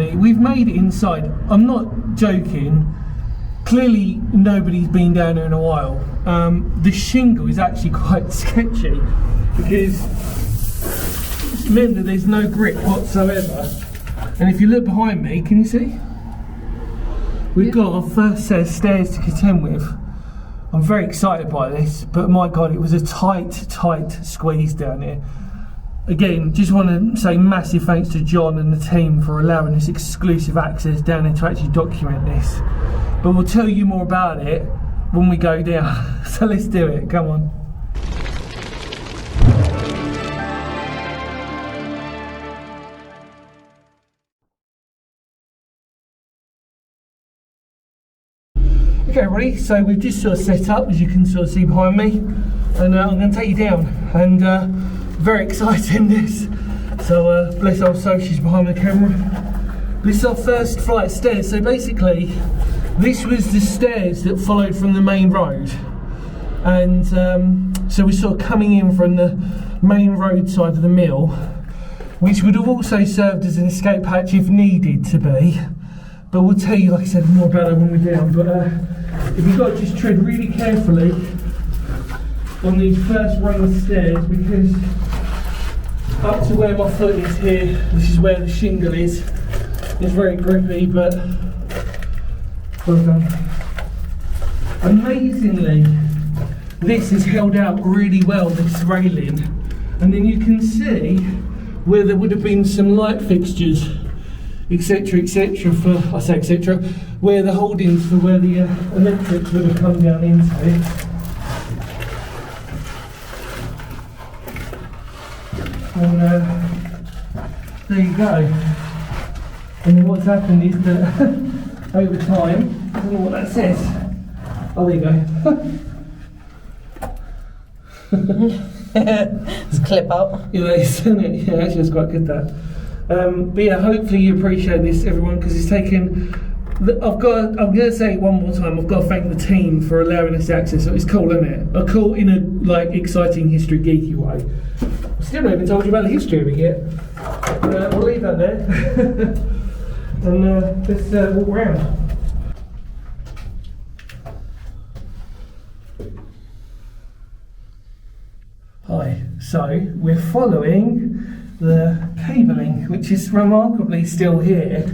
me, we've made it inside. I'm not joking. Clearly nobody's been down there in a while. The shingle is actually quite sketchy because it's meant that there's no grip whatsoever. And if you look behind me, can you see? We've got our first set of stairs to contend with. I'm very excited by this, but my God, it was a tight squeeze down here. Again, just want to say massive thanks to John and the team for allowing us exclusive access down there to actually document this. But we'll tell you more about it when we go down. So let's do it, come on. Okay everybody, so we've just sort of set up, as you can sort of see behind me, and I'm going to take you down, and very exciting this. So bless our socials behind the camera. This is our first flight of stairs. So basically, this was the stairs that followed from the main road, and so we're sort of coming in from the main road side of the mill, which would have also served as an escape hatch if needed to be. But we'll tell you, like I said, more about that when we're down. But if you've got to just tread really carefully on these first rung of stairs, because up to where my foot is here, this is where the shingle is. It's very grippy, but well done. Amazingly, this is held out really well, this railing. And then you can see where there would have been some light fixtures, etc, for, I say etc, where the holdings for where the electrics would have come down into it. And there you go. And then what's happened is that over time, I don't know what that says. Oh, there you go. It's clip out. Yeah, isn't it? Yeah, actually it's quite good that. But yeah, hopefully you appreciate this, everyone, because it's taken. I'm going to say it one more time. I've got to thank the team for allowing us access. So it's cool, isn't it? Cool in a like exciting history geeky way. I still haven't even told you about the history of it yet. We'll leave that there. And let's walk around. Hi. So we're following the cabling, which is remarkably still here.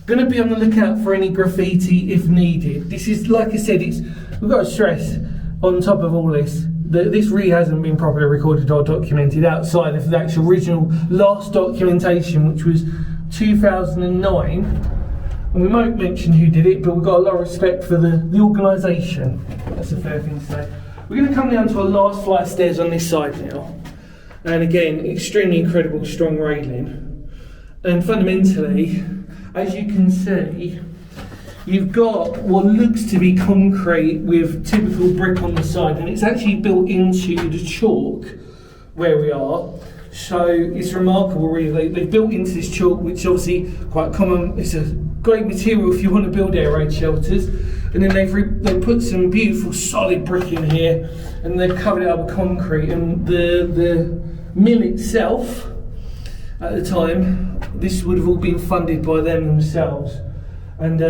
Going to be on the lookout for any graffiti if needed. This is, like I said, we've got to stress on top of all this that this really hasn't been properly recorded or documented outside of the actual original last documentation, which was 2009. And we won't mention who did it, but we've got a lot of respect for the organisation. That's a fair thing to say. We're going to come down to our last flight of stairs on this side now. And again, extremely incredible, strong railing. And fundamentally, as you can see, you've got what looks to be concrete with typical brick on the side, and it's actually built into the chalk where we are. So it's remarkable, really. They've built into this chalk, which is obviously quite common. It's a great material if you want to build air raid shelters. And then they've put some beautiful solid brick in here, and they've covered it up with concrete. And the mill itself, at the time, this would have all been funded by them themselves. And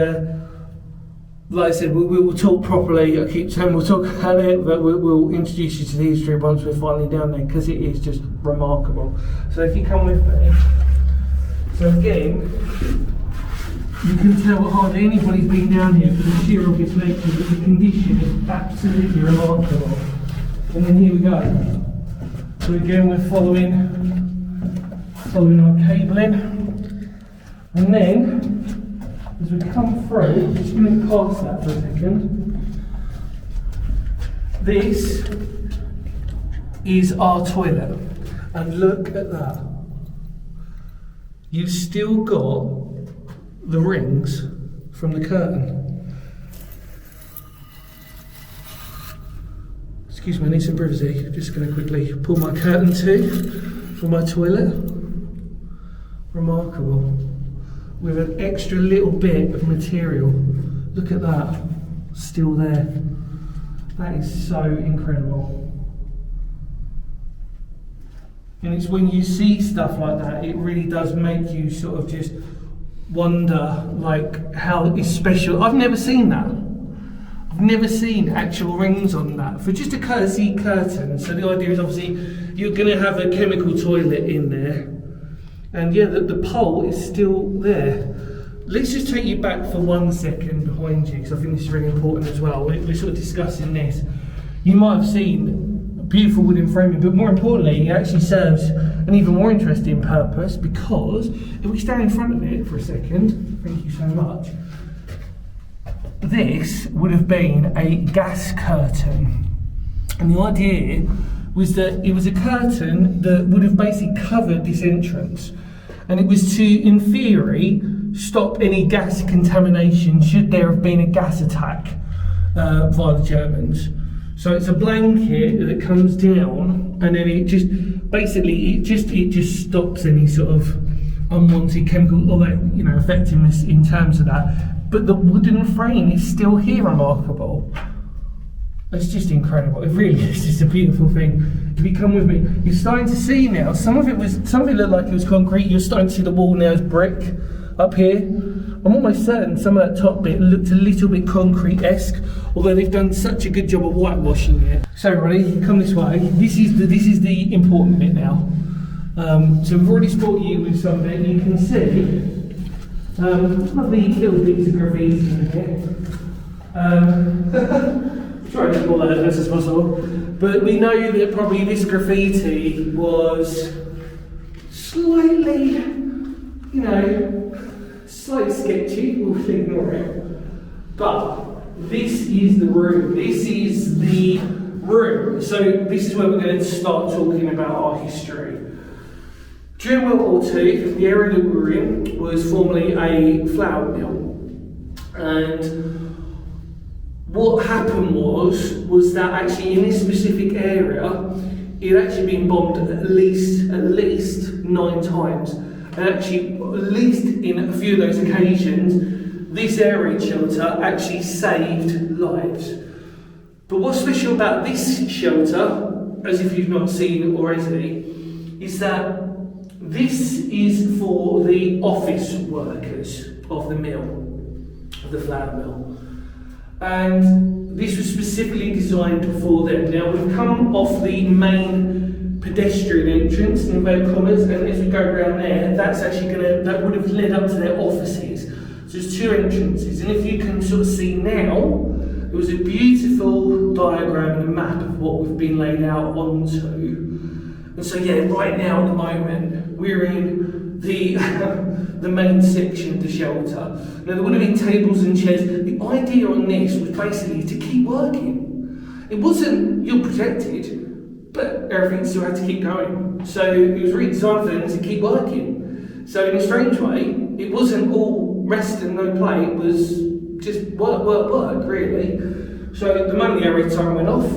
like I said, we will talk properly. I keep saying we'll talk about it, but we'll introduce you to the history once we're finally down there, because it is just remarkable. So if you come with me. So again, you can tell hardly anybody's been down here for the sheer obvious nature that the condition is absolutely remarkable. And then here we go. So again, we're following our cabling, and then as we come through, just going to pass that for a second. This is our toilet, and look at that. You've still got the rings from the curtain. Excuse me, I need some privacy. Just going to quickly pull my curtain to for my toilet. Remarkable. With an extra little bit of material. Look at that. Still there. That is so incredible. And it's when you see stuff like that, it really does make you sort of just wonder like how it's special. I've never seen that. I've never seen actual rings on that for just a courtesy curtain. So the idea is obviously you're going to have a chemical toilet in there, and yeah, the pole is still there. Let's just take you back for 1 second behind you, because I think this is really important as well. We're sort of discussing this. You might have seen beautiful wooden framing, but more importantly, it actually serves an even more interesting purpose, because if we stand in front of it for a second, thank you so much, this would have been a gas curtain. And the idea was that it was a curtain that would have basically covered this entrance. And it was to, in theory, stop any gas contamination should there have been a gas attack via the Germans. So it's a blanket that comes down, and then it just basically it just stops any sort of unwanted chemical or that, you know, effectiveness in terms of that. But the wooden frame is still here, remarkable. It's just incredible. It really is just a beautiful thing. If you come with me, you're starting to see now. Some of it looked like it was concrete. You're starting to see the wall now is brick up here. I'm almost certain some of that top bit looked a little bit concrete-esque, although they've done such a good job of whitewashing it. So everybody, come this way. This is the important bit now. So we've already sport you with some bit. You can see lovely little bits of graffiti in here. Try to pull that as best as possible. But we know that probably this graffiti was slightly, you know, slightly sketchy. We'll ignore it. But this is the room. This is the room. So this is where we're going to start talking about our history. During World War II, the area that we were in was formerly a flour mill. And what happened was that actually in this specific area, it had actually been bombed at least 9 times. And actually, at least in a few of those occasions, this air raid shelter actually saved lives. But what's special about this shelter, as if you've not seen it already, is that this is for the office workers of the mill, of the flour mill. And this was specifically designed for them. Now we've come off the main pedestrian entrance, in inverted commas, and as we go around there, that's actually that would have led up to their offices. So there's 2 entrances, and if you can sort of see now, it was a beautiful diagram and a map of what we've been laid out onto. And so yeah, right now at the moment, we're in the main section of the shelter. Now there would have been tables and chairs. The idea on this was basically to keep working. It wasn't you're protected, but everything still had to keep going. So it was really designed for them to keep working. So in a strange way, it wasn't all rest and no play, it was just work, really. So the moment the air raid siren went off,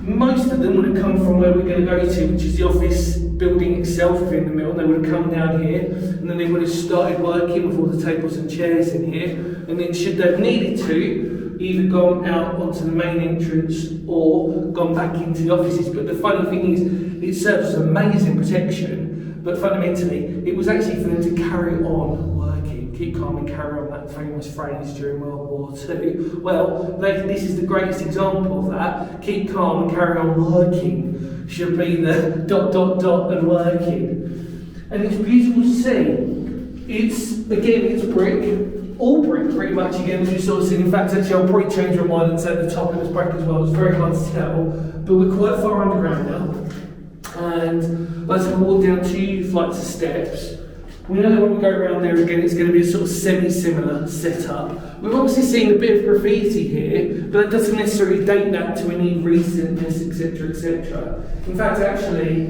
most of them would have come from where we're going to go to, which is the office building itself within the mill. They would have come down here, and then they would have started working with all the tables and chairs in here, and then should they have needed to, either gone out onto the main entrance or gone back into the offices. But the funny thing is, it serves as amazing protection, but fundamentally, it was actually for them to carry on working, keep calm and carry on, that famous phrase during World War II. Well, this is the greatest example of that. Keep calm and carry on working should be the ... and working. And it's beautiful to see. It's brick, all brick pretty much again, as you sort of see. In fact, actually I'll probably change my mind and say at the top it was brick as well. It's very hard to tell, but we're quite far underground now. And as we walk down 2 flights of steps, we know that when we go around there again, it's going to be a sort of semi-similar setup. We've obviously seen a bit of graffiti here, but that doesn't necessarily date that to any recentness, etc., etc. In fact, actually,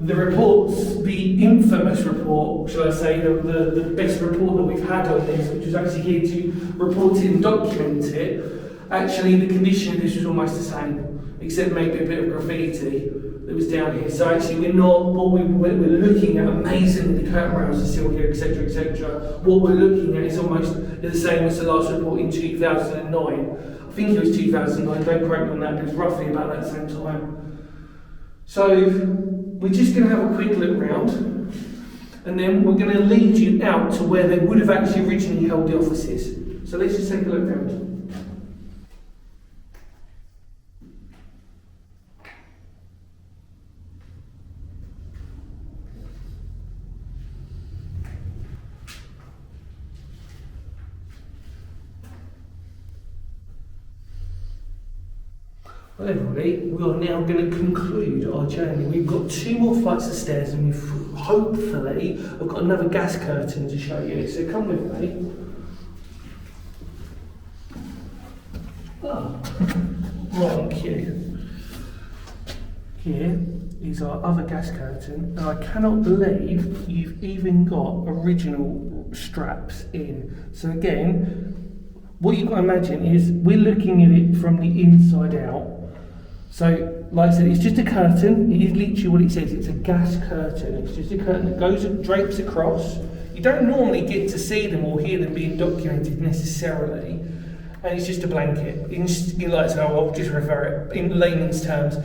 the reports, the infamous report, shall I say, the best report that we've had on this, which was actually here to report it and document it, actually the condition of this was almost the same, except maybe a bit of graffiti that was down here. So actually we're looking at amazingly, the curtain rails are still here, etc., etc. What we're looking at is almost the same as the last report in 2009. I think it was 2009, don't quote me on that, but it was roughly about that same time. So we're just going to have a quick look round. and then we're going to lead you out to where they would have actually originally held the offices. So let's just take a look around. Well, everybody, we are now going to conclude our journey. We've got 2 more flights of stairs, and we've hopefully I've got another gas curtain to show you. So come with me. Right on cue. Here is our other gas curtain, and I cannot believe you've even got original straps in. So again, what you've got to imagine is we're looking at it from the inside out. So, like I said, it's just a curtain. It is literally what it says. It's a gas curtain. It's just a curtain that goes and drapes across. You don't normally get to see them or hear them being documented necessarily. And it's just a blanket. I'll just refer it in layman's terms.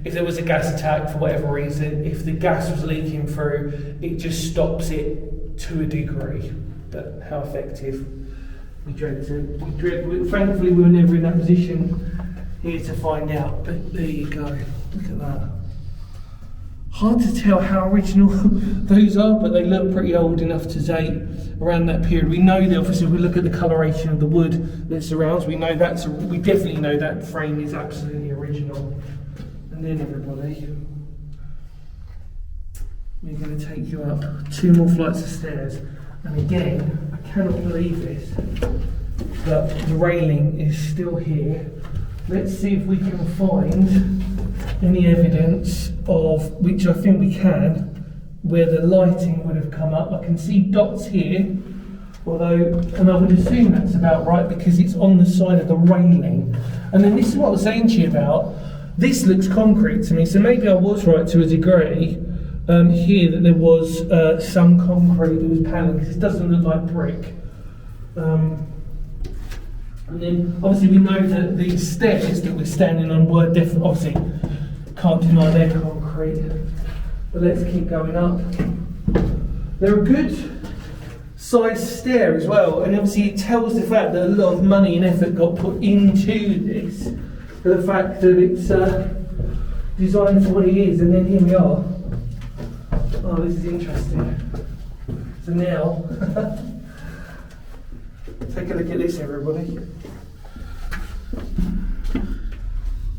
If there was a gas attack for whatever reason, if the gas was leaking through, it just stops it to a degree. But how effective? We dread to. Thankfully, we were never in that position here to find out. But there you go. Look at that. Hard to tell how original those are, but they look pretty old enough to date around that period. We know that obviously if we look at the coloration of the wood that surrounds, we definitely know that frame is absolutely original. And then everybody, we're going to take you up 2 more flights of stairs. And again, I cannot believe this, but the railing is still here. Let's see if we can find any evidence of, which I think we can, where the lighting would have come up. I can see dots here, and I would assume that's about right because it's on the side of the railing. And then this is what I was saying to you about. This looks concrete to me, so maybe I was right to a degree here that there was some concrete that was paneling, because it doesn't look like brick. And then obviously we know that these stairs that we're standing on were definitely, obviously can't deny they're concrete, but let's keep going up. They're a good sized stair as well, and obviously it tells the fact that a lot of money and effort got put into this, for the fact that it's designed for what it is. And then here we are. Oh, this is interesting. So now take a look at this, everybody.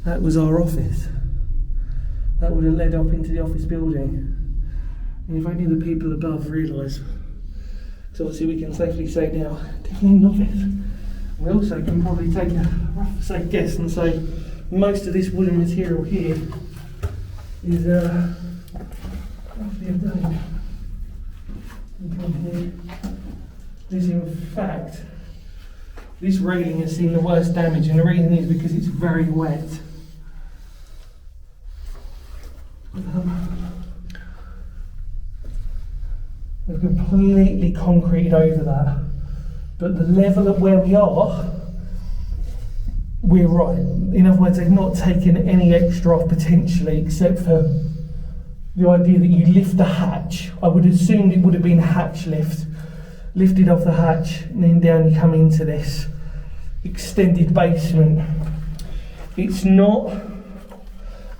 That was our office. That would have led up into the office building. And if only the people above realise. So obviously we can safely say now, definitely an office. We also can probably take a rough safe guess and say most of this wooden material here is roughly a dome. This, in fact, this railing has seen the worst damage, and the reason is because it's very wet. We've completely concreted over that, but the level at where we are, we're right. In other words, they've not taken any extra off potentially, except for the idea that you lift the hatch. I would assume it would have been a hatch lift. Lifted off the hatch, and then down you come into this extended basement. It's not,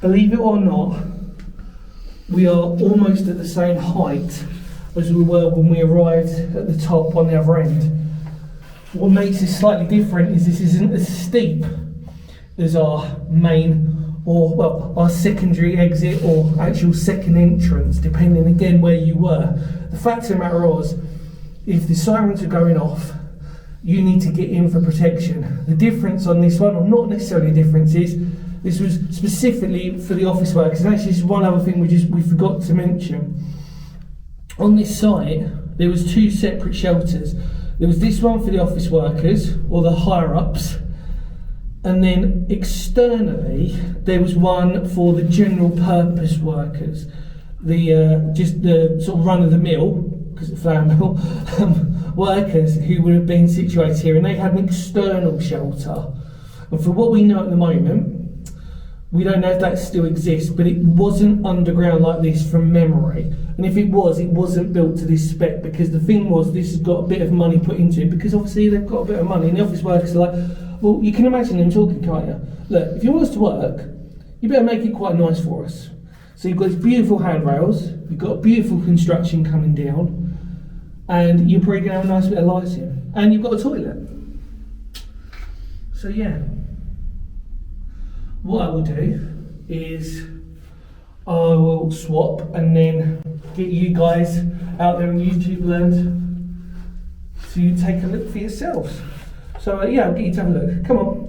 believe it or not, we are almost at the same height as we were when we arrived at the top on the other end. What makes this slightly different is this isn't as steep as our main, or well, our secondary exit or actual second entrance, depending again where you were. The fact of the matter was, if the sirens are going off, you need to get in for protection. The difference on this one, or not necessarily a difference, is this was specifically for the office workers. And actually, this is one other thing we forgot to mention. On this site, there was 2 separate shelters. There was this one for the office workers, or the higher-ups, and then externally, there was one for the general purpose workers, just the sort of run-of-the-mill, because it's flour mill, workers who would have been situated here, and they had an external shelter. And for what we know at the moment, We don't know if that still exists, but it wasn't underground like this from memory. And if it was, it wasn't built to this spec, because the thing was, this has got a bit of money put into it, because obviously they've got a bit of money, and the office workers are like, well, you can imagine them talking, can't you? Look, if you want us to work, you better make it quite nice for us. So you've got these beautiful handrails, you've got beautiful construction coming down, and you're probably going to have a nice bit of lighting, and you've got a toilet. So yeah. What I will do is I will swap and then get you guys out there on YouTube land to take a look for yourselves. So yeah, I'll get you to have a look. Come on.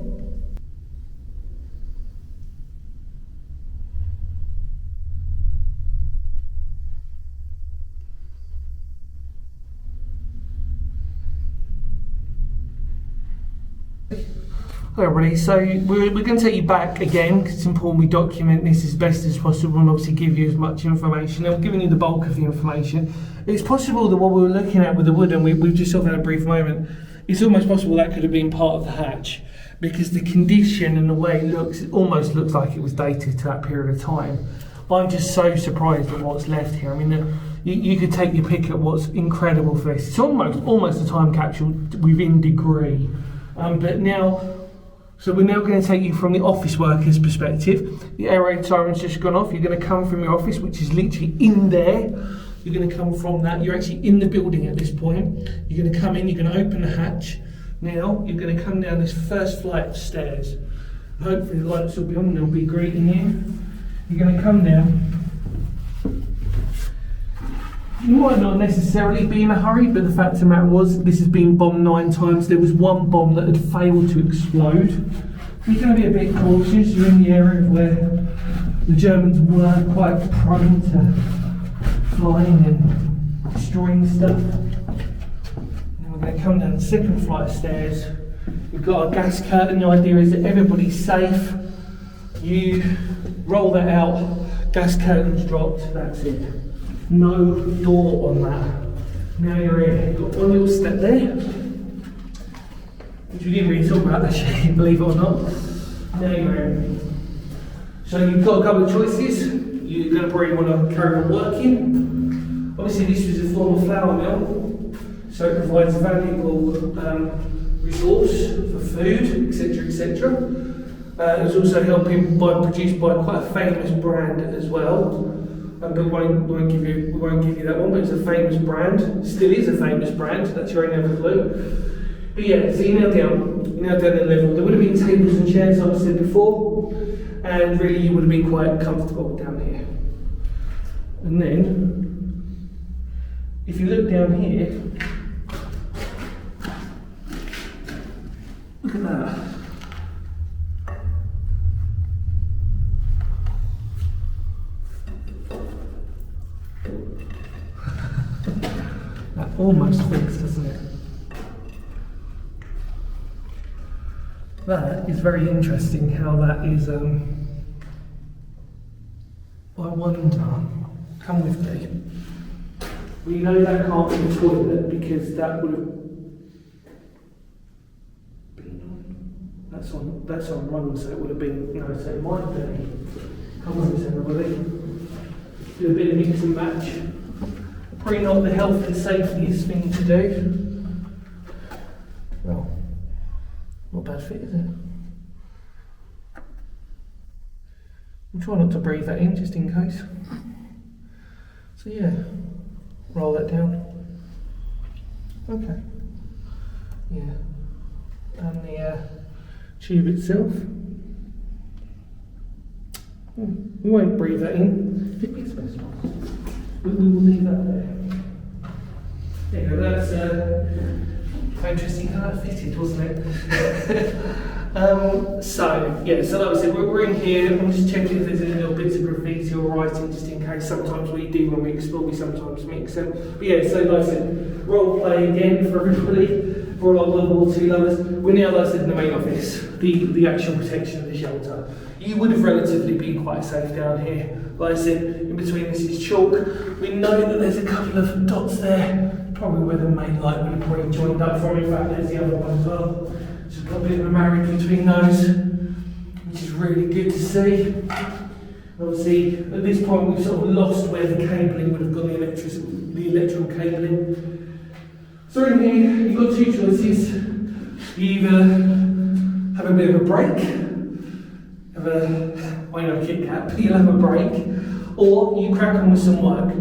Hello everybody, so we're going to take you back again because it's important we document this as best as possible and obviously give you as much information. Now, we're giving you the bulk of the information. It's possible that what we were looking at with the wood, and we've just sort of had a brief moment, it's almost possible that could have been part of the hatch, because the condition and the way it looks, it almost looks like it was dated to that period of time. I'm just so surprised at what's left here. I mean, you could take your pick at what's incredible for this. It's almost a time capsule within degree. But now, so we're now going to take you from the office worker's perspective. The air raid siren's just gone off. You're going to come from your office, which is literally in there. You're going to come from that. You're actually in the building at this point. You're going to come in, you're going to open the hatch. Now, you're going to come down this first flight of stairs. Hopefully the lights will be on and they'll be greeting you. You're going to come down. You might not necessarily be in a hurry, but the fact of the matter was, this has been bombed 9 times. There was one bomb that had failed to explode. You're going to be a bit cautious. You're in the area where the Germans were quite prone to flying and destroying stuff. And we're going to come down the second flight of stairs. We've got a gas curtain. The idea is that everybody's safe. You roll that out, gas curtain's dropped, that's it. No door on that. Now you're in. You've got one little step there, which we didn't really talk about actually, believe it or not. Now you're in. So you've got a couple of choices. You're going to probably want to carry on working. Obviously this was a former flour mill, so it provides a valuable resource for food, etc, etc. It's also produced by quite a famous brand as well. But we won't give you that one, but it's a famous brand. Still is a famous brand, that's your only other clue. But yeah, so you're now down at level. There would have been tables and chairs, like I said before, and really you would have been quite comfortable down here. And then, if you look down here, look at that. That almost fits, doesn't it? That is very interesting how that is, I wonder, come with me. Well, you know that can't be the toilet because that would have been on. That's on run, so it would have been, so it might be. Come on, everybody. Do a bit of mix and match. Probably not the health and safetiest thing to do. Well, not bad fit, is it? I'm trying not to breathe that in, just in case. So yeah, roll that down. Okay. Yeah. And the tube itself. We won't breathe that in. It makes best one. We will leave that there. There you go, that's quite interesting how that fitted, wasn't it? So like I said, we're in here. I'm just checking if there's any little bits of graffiti or writing, just in case. Sometimes we do when we explore, we sometimes mix them. But yeah, so like I said, role play again for everybody, for all our World War II lovers. We're now, like I said, in the main office, the actual protection of the shelter. You would have relatively been quite safe down here. Like I said, in between this is chalk. We know that there's a couple of dots there, probably where the main light would have probably joined up from. In fact, there's the other one as well. Just got a bit of a marriage between those. which is really good to see. Obviously, at this point we've sort of lost where the cabling would have gone, the electrical cabling. So in here, you've got two choices. You either have a bit of a break, I know Kit Kat, but you'll have a break, or you crack on with some work.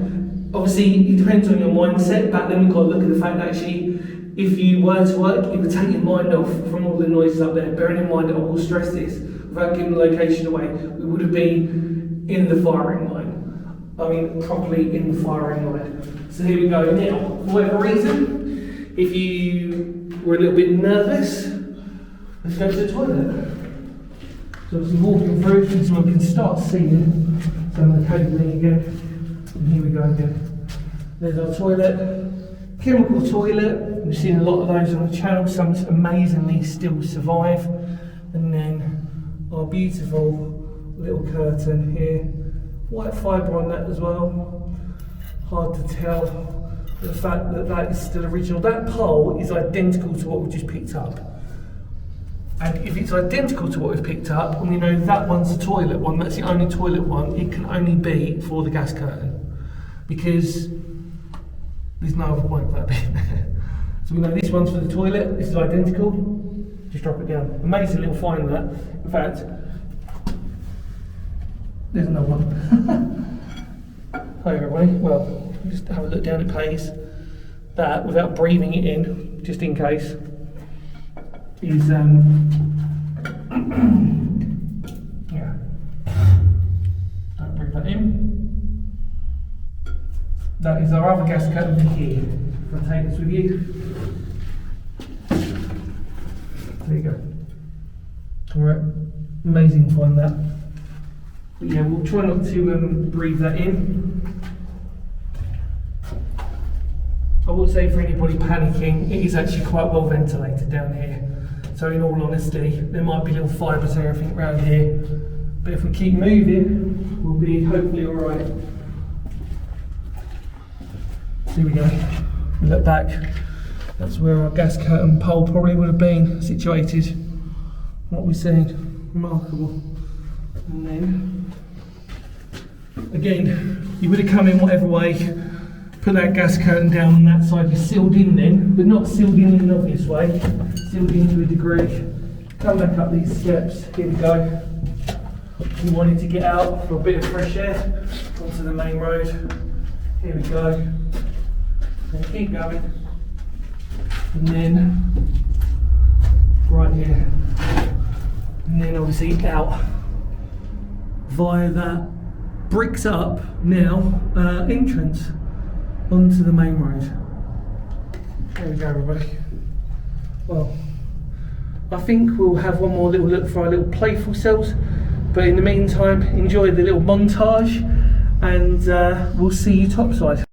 Obviously, it depends on your mindset, but then we've got to look at the fact that actually, if you were to work, it would take your mind off from all the noises up there. Bearing in mind that I will stress this, without giving the location away, we would have been in the firing line. I mean, properly in the firing line. So here we go. Now, for whatever reason, if you were a little bit nervous, let's go to the toilet. So obviously walking through, so we can start seeing some of the cabling again. And here we go again. There's our toilet. Chemical toilet. We've seen a lot of those on the channel. Some amazingly still survive. And then our beautiful little curtain here. White fibre on that as well. Hard to tell. The fact that that is still original. That pole is identical to what we just picked up. And if it's identical to what we've picked up, and we know that one's the toilet one, that's the only toilet one, it can only be for the gas curtain. Because there's no other point for that being there. So we know this one's for the toilet, this is identical, just drop it down. Amazing little find that. In fact, there's another one. Hi everybody, well, just have a look down at pace. That, without breathing it in, just in case, is yeah. Don't breathe that in. That is our other gas curtain here. If I take this with you. There you go. Alright, amazing to find that. But yeah, we'll try not to breathe that in. I will say for anybody panicking, it is actually quite well ventilated down here. So in all honesty, there might be little fibres and everything around here. But if we keep moving, we'll be hopefully alright. Here we go. We look back. That's where our gas curtain pole probably would have been situated. What we're seeing, remarkable. And then, again, you would have come in whatever way, put that gas curtain down on that side, be sealed in then, but not sealed in an obvious way, sealed in to a degree. Come back up these steps, here we go. We wanted to get out for a bit of fresh air onto the main road. Here we go. And keep going. And then, right here. And then obviously out via that bricks up now entrance onto the main road. There we go everybody. Well, I think we'll have one more little look for our little playful selves, but in the meantime enjoy the little montage and we'll see you topside.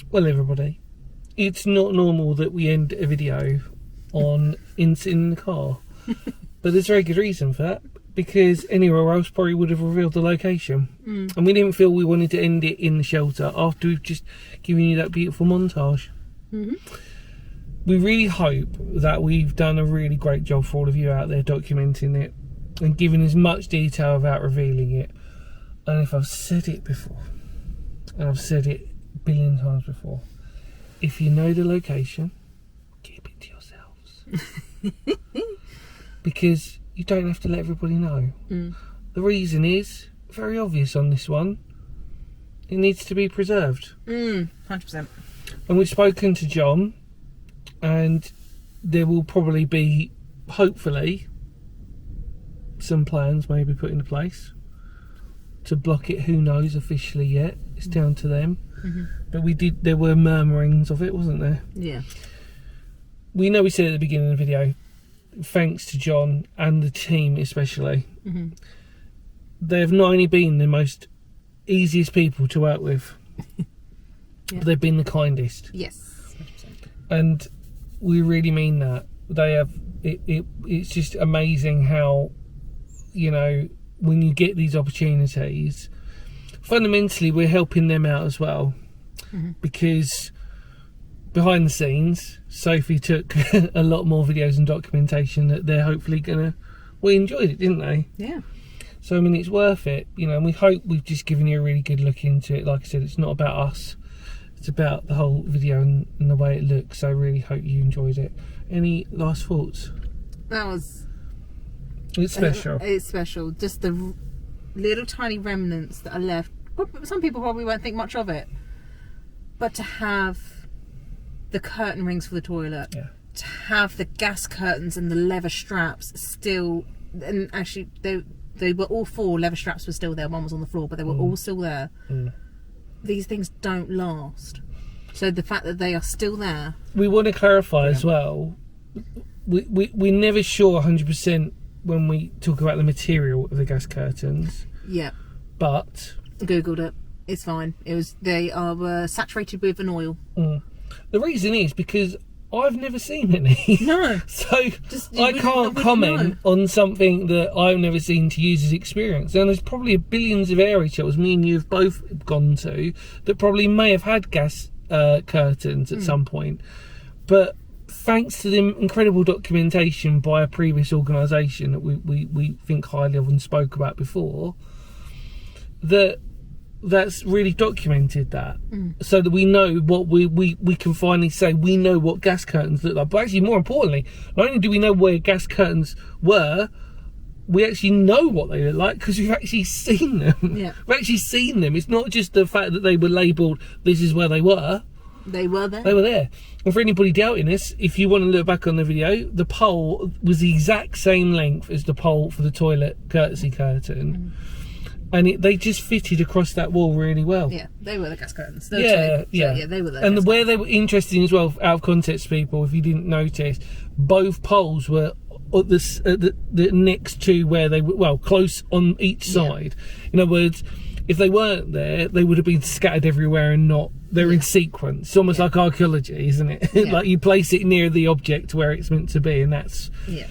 Well, everybody, it's not normal that we end a video on in the car, but there's a very good reason for that, because anywhere else probably would have revealed the location, and we didn't feel we wanted to end it in the shelter after we've just given you that beautiful montage. We really hope that we've done a really great job for all of you out there documenting it and giving as much detail without revealing it. And if I've said it before, and I've said it a billion times before, if you know the location, keep it to yourselves. Because you don't have to let everybody know. The reason is very obvious on this one. It needs to be preserved. 100%. And we've spoken to John, and there will probably be, hopefully, some plans maybe put into place to block it. Who knows officially yet? It's down to them. But there were murmurings of it, wasn't there? Yeah. We know we said at the beginning of the video, thanks to John and the team especially, they have not only been the most easiest people to work with, but they've been the kindest. Yes. 100%. And we really mean that. They have it's just amazing how, you know, when you get these opportunities, fundamentally we're helping them out as well, because behind the scenes Sophie took a lot more videos and documentation that they're hopefully gonna, we enjoyed it, didn't they? Yeah. So I mean, it's worth it, you know, and we hope we've just given you a really good look into it. Like I said, it's not about us, it's about the whole video and the way it looks. So I really hope you enjoyed it. Any last thoughts? That was... It's special. It's special. Just the little tiny remnants that are left. Some people probably won't think much of it, but to have the curtain rings for the toilet, to have the gas curtains and the leather straps still, and actually they were all 4 leather straps were still there. One was on the floor, but they were all still there. These things don't last. So the fact that they are still there. We want to clarify as well. We're never sure 100% when we talk about the material of the gas curtains. Yeah. But Googled it. It's fine. They are saturated with an oil. The reason is because I've never seen any. No. So I can't comment on something that I've never seen to use as experience. And there's probably billions of area shelters me and you have both gone to that probably may have had gas curtains at some point. But thanks to the incredible documentation by a previous organisation that we think highly of and spoke about before, that's really documented that, so that we know what we can finally say we know what gas curtains look like. But actually, more importantly, not only do we know where gas curtains were, we actually know what they look like because we've actually seen them. We've actually seen them. It's not just the fact that they were labelled, this is where they were. They were there. They were there. And for anybody doubting this, if you want to look back on the video, the pole was the exact same length as the pole for the toilet courtesy curtain. And they just fitted across that wall really well. Yeah, they were the gas curtains. Yeah, they were there. And where they were interesting as well, out of context, people, if you didn't notice, both poles were at the next to where they were, well, close on each side. In other words, if they weren't there, they would have been scattered everywhere and not. They're in sequence. It's almost like archaeology, isn't it? Like you place it near the object where it's meant to be, and that's. Yeah.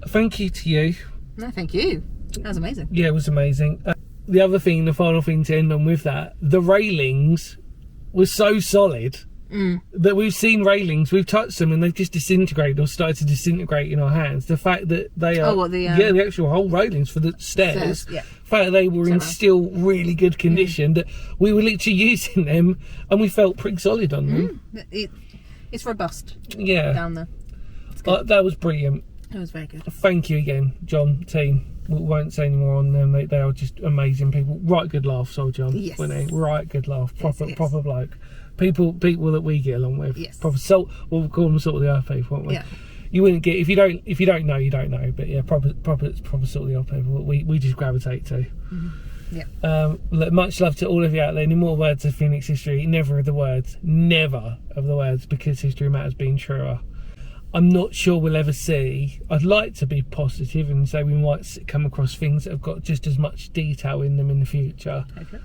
Thank you to you. No, thank you. That was amazing. Yeah, it was amazing. The other thing, the final thing to end on with that, the railings were so solid that we've seen railings, we've touched them and they've just disintegrated or started to disintegrate in our hands. The fact that they are, the actual whole railings for the stairs, the fact that they were in still really good condition, that we were literally using them and we felt pretty solid on them. It's robust. Yeah. Down there. That was brilliant. It was very good. Thank you again, John, team. We won't say any more on them. They are just amazing people. Right good laugh, so John. Yes. Right good laugh. Proper bloke. People that we get along with. Yes. Proper salt. We'll call them sort of the earth people, won't we? Yeah. You wouldn't get if you don't know, you don't know. But yeah, proper sort of the earth people. We just gravitate to. Yeah. Much love to all of you out there. Any more words of Phoenix history? Never of the words, because history matters being truer. I'm not sure we'll ever see. I'd like to be positive and say we might come across things that have got just as much detail in them in the future. Okay.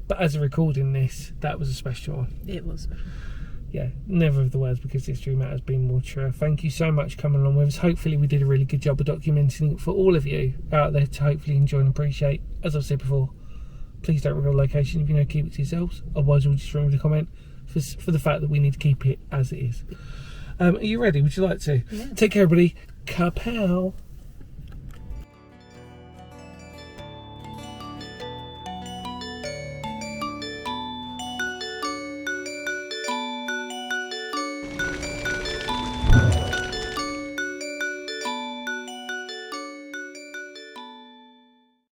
But as a recording this, that was a special one. It was special. Yeah, never of the words, because history matters being more true. Thank you so much for coming along with us. Hopefully we did a really good job of documenting it for all of you out there to hopefully enjoy and appreciate. As I've said before, please don't reveal location if you know, keep it to yourselves. Otherwise we'll just remove the comment for the fact that we need to keep it as it is. Are you ready? Would you like to? Yeah. Take care, everybody. Kapow.